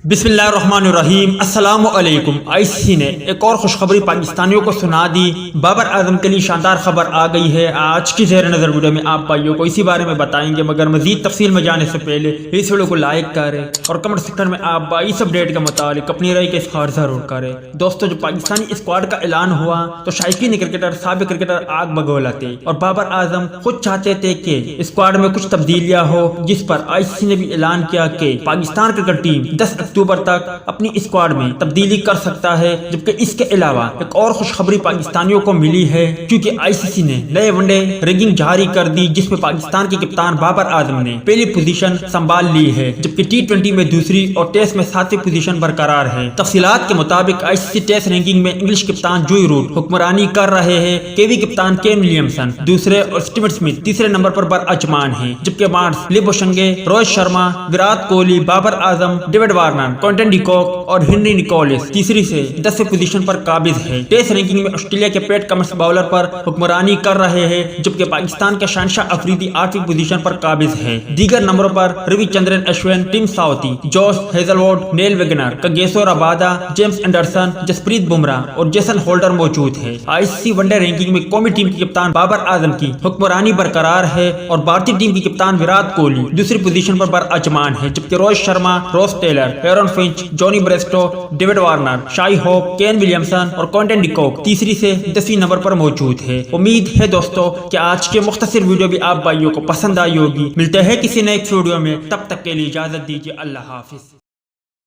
बिस्मिल्लाहिर्रहमानिर्रहीम। अस्सलाम वालेकुम। आईसीसी ने एक और खुशखबरी पाकिस्तानियों को सुना दी। बाबर आजम के लिए शानदार खबर आ गई है। आज की ज़ेर नज़र वीडियो में आप भाइयों को इसी बारे में बताएंगे, मगर मजीद तफसील में जाने से पहले इस वीडियो को लाइक करें और कमेंट सेक्शन में आप इस अपडेट के मुताबिक अपनी राय का इज़हार जरूर करें। दोस्तों, जब पाकिस्तानी स्क्वाड का ऐलान हुआ तो शायकीन क्रिकेटर, साबिक क्रिकेटर आग बगोला थे और बाबर आजम खुद चाहते थे कि स्क्वाड में कुछ तब्दीलियां हो, जिस पर आईसीसी ने भी ऐलान किया कि पाकिस्तान क्रिकेट टीम 10 अक्टूबर तक अपनी स्क्वाड में तब्दीली कर सकता है। जबकि इसके अलावा एक और खुशखबरी पाकिस्तानियों को मिली है, क्योंकि आईसीसी ने नए वनडे रैंकिंग जारी कर दी, जिसमें पाकिस्तान के कप्तान बाबर आजम ने पहली पोजीशन संभाल ली है, जबकि टी20 में दूसरी और टेस्ट में 7वीं पोजीशन बरकरार है। तफसीलात के मुताबिक आईसीसी टेस्ट रैंकिंग में इंग्लिश कप्तान जोई रूट हुक्मरानी कर रहे हैं, केवी कप्तान केन विलियमसन दूसरे और स्टीव स्मिथ तीसरे नंबर पर बरअजमान है। जबकि Mars, लिबोशंगे, Rohit Sharma, Virat Kohli, Babar Azam, David Warner, Quinton de Kock और हेनरी निकोलस तीसरी से 10वीं पोजीशन पर काबिज है। टेस्ट रैंकिंग में ऑस्ट्रेलिया के पैट कमिंस बाउलर पर हुक्मरानी कर रहे हैं, जबकि पाकिस्तान के शानशाह अफरीदी 8वीं पोजीशन पर काबिज है। दीगर नंबरों पर Ravichandran Ashwin, Tim Southee, Josh Hazlewood, Neil Wagner, Kagiso Rabada, James Anderson, Jasprit Bumrah और जेसन होल्डर मौजूद है। आईसीसी वनडे रैंकिंग में कौमी टीम के कप्तान बाबर आजम की हुक्मरानी बरकरार है और भारतीय टीम की कप्तान विराट कोहली दूसरी पोजीशन पर बरअजमान है, जबकि Rohit Sharma, Ross Taylor, Aaron Finch, Jonny Bairstow, David Warner, Shai Hope, Kane Williamson और क्विंटन डिकॉक तीसरी से 10वीं नंबर पर मौजूद है। उम्मीद है दोस्तों कि आज के मुख्तसर वीडियो भी आप भाइयों को पसंद आई होगी। मिलते हैं किसी नए वीडियो में, तब तक के लिए इजाजत दीजिए। अल्लाह हाफिज।